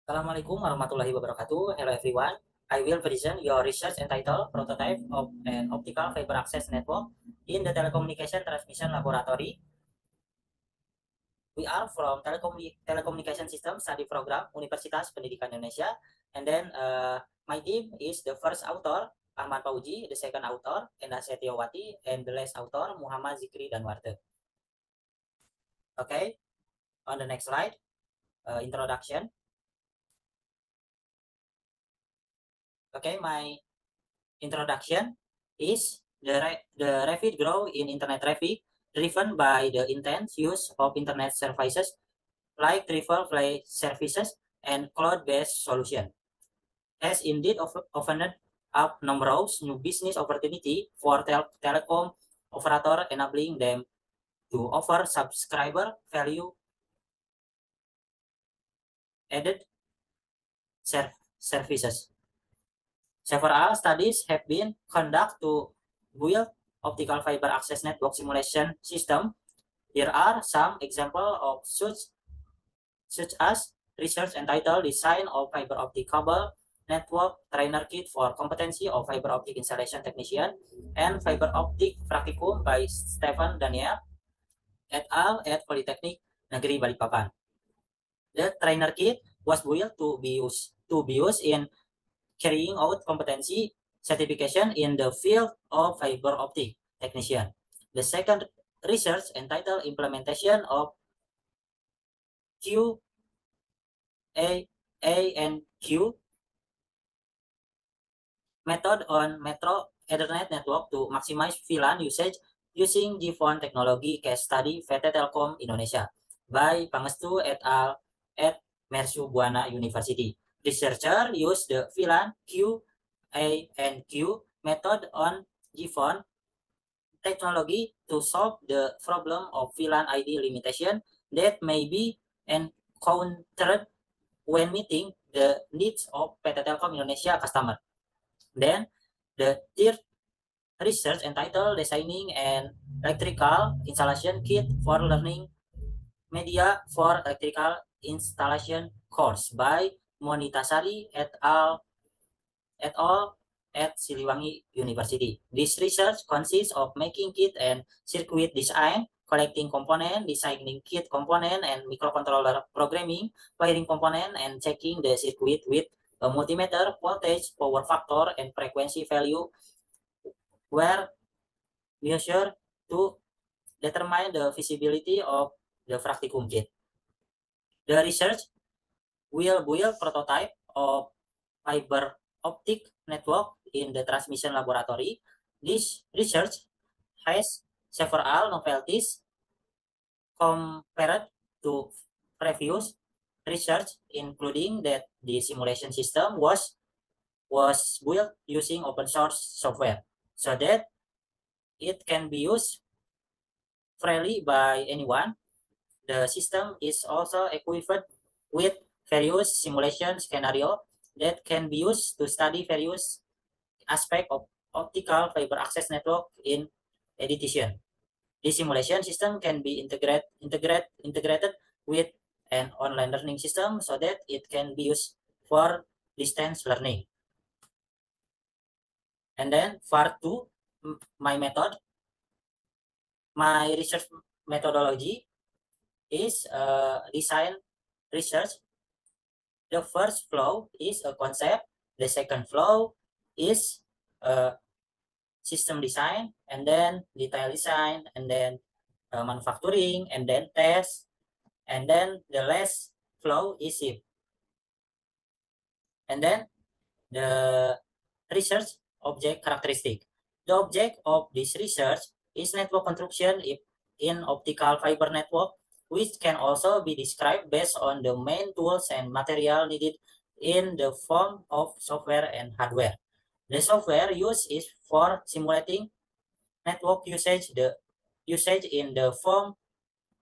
Assalamualaikum warahmatullahi wabarakatuh. Hello everyone. I will present your research entitled Prototype of an Optical Fiber Access Network in the Telecommunication Transmission Laboratory. We are from Telecommunication System Study Program Universitas Pendidikan Indonesia. And then my team is the first author, Arman Pauji, the second author, Enda Setiawati, and the last author, Muhammad Zikri Danwarte. Okay, on the next slide, introduction. Okay, my introduction is the rapid growth in internet traffic driven by the intense use of internet services like triple play services and cloud-based solution has indeed opened up numerous new business opportunity for telecom operator, enabling them to offer subscriber value added services. Several studies have been conducted to build optical fiber access network simulation system. Here are some examples of such as research entitled Design of Fiber Optic Cable Network Trainer Kit for Competency of Fiber Optic Installation Technician and Fiber Optic Practicum by Stephen Daniel et al. At Polytechnic Negeri Balikpapan. The trainer kit was built to be used in carrying out competency certification in the field of fiber optic technician. The second research entitled Implementation of and Q method on Metro Ethernet network to maximize VLAN usage using GPON technology case study VT Telkom Indonesia by Pangestu et al. At Mercu Buana University. Researcher use the VLAN Q, A, and Q method on GPON technology to solve the problem of VLAN ID limitation that may be encountered when meeting the needs of PT Telkom Indonesia customer. Then the third research entitled Designing an Electrical Installation Kit for Learning Media for Electrical Installation Course by Monitasari et al. At Siliwangi University. This research consists of making kit and circuit design, collecting component, designing kit component and microcontroller programming, wiring component, and checking the circuit with a multimeter, voltage, power factor, and frequency value were measured to determine the feasibility of the practicum kit. The research will build prototype of fiber optic network in the transmission laboratory. This research has several novelties compared to previous research, including that the simulation system was built using open source software so that it can be used freely by anyone. The system is also equipped with various simulation scenarios that can be used to study various aspects of optical fiber access network in addition. This simulation system can be integrated with an online learning system so that it can be used for distance learning. And then part 2, my method. My research methodology is design research. The first flow is a concept. The second flow is system design, and then detail design, and then manufacturing, and then test, and then the last flow is ship. And then the research object characteristic. The object of this research is network construction in optical fiber network, which can also be described based on the main tools and material needed in the form of software and hardware. The software used is for simulating network usage, the usage in the form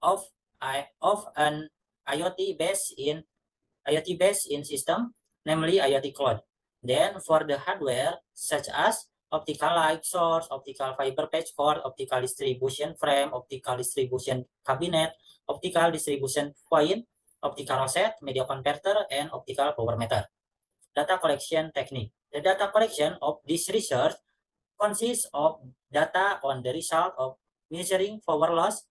of an IoT based in system, namely IoT cloud. Then for the hardware, such as optical light source, optical fiber patch cord, optical distribution frame, optical distribution cabinet, optical distribution point, optical rosette, media converter, and optical power meter. Data collection technique. The data collection of this research consists of data on the result of measuring power loss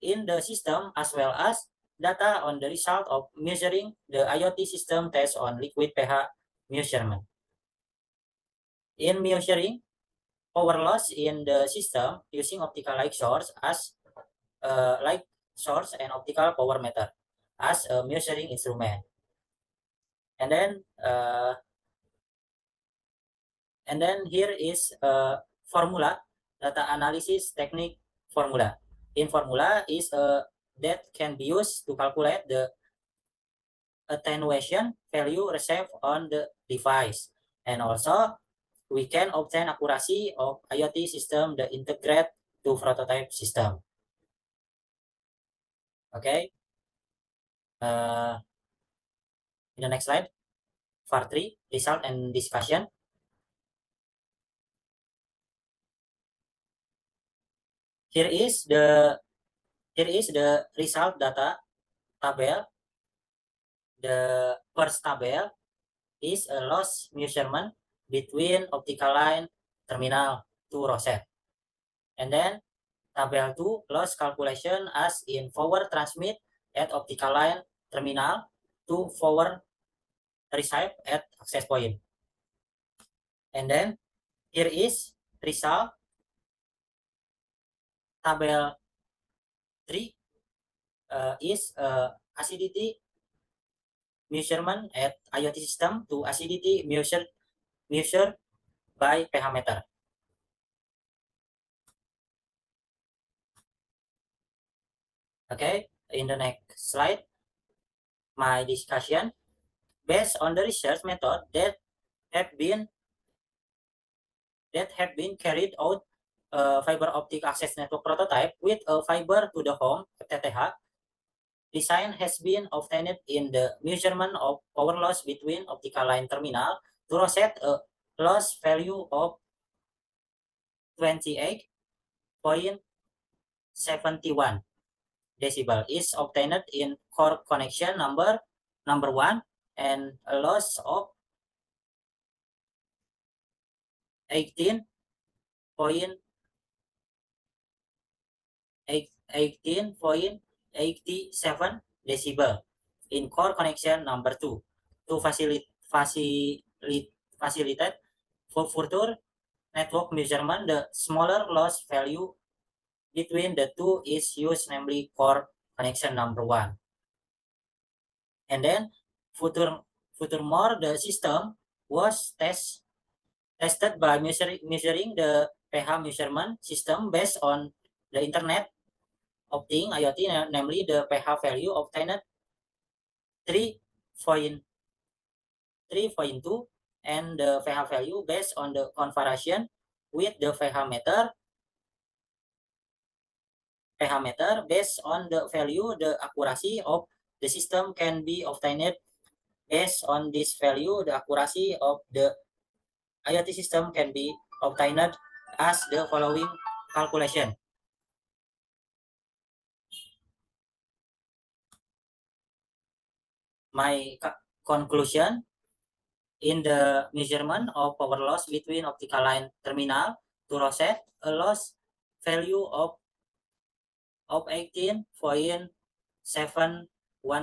in the system as well as data on the result of measuring the IoT system test on liquid pH measurement. In measuring power loss in the system using optical light source and optical power meter as a measuring instrument. And then here is a formula, data analysis technique formula. In formula is that can be used to calculate the attenuation value received on the device, and also we can obtain accuracy of IoT system the integrate to prototype system. Okay. In the next slide, part 3, result and discussion. Here is the result data table. The first table is a loss measurement between optical line terminal to rosette. And then table 2, loss calculation as in power transmit at optical line terminal to power receive at access point. And then here is result table 3 is acidity measurement at IoT system to acidity measured by pH meter. Okay, in the next slide, my discussion based on the research method that have been carried out fiber optic access network prototype with a fiber to the home FTTH. Design has been obtained in the measurement of power loss between optical line terminal to rosette a loss value of 28.71 decibel is obtained in core connection number 1 and a loss of 18.87 decibel in core connection number 2 to facilitate for further network measurement. The smaller loss value between the two is used, namely core connection number 1. And then furthermore, the system was tested by measuring the pH measurement system based on the Internet of Things IoT, namely the pH value obtained 3.2 and the pH value based on the comparison with the pH meter based on the value. The accuracy of the system can be obtained based on this value. The accuracy of the IoT system can be obtained as the following calculation. My conclusion in the measurement of power loss between optical line terminal to rosette, a loss value of 18.71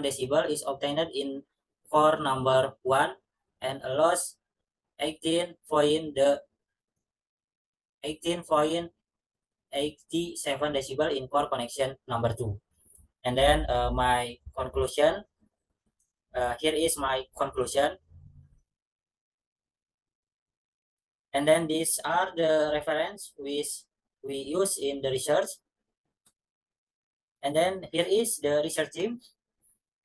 decibel is obtained in core number 1 and a loss 18.87 decibel in core connection number 2. And then my conclusion, here is my conclusion. And then these are the reference which we use in the research. And then here is the research team.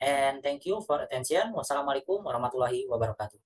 And thank you for attention. Wassalamualaikum warahmatullahi wabarakatuh.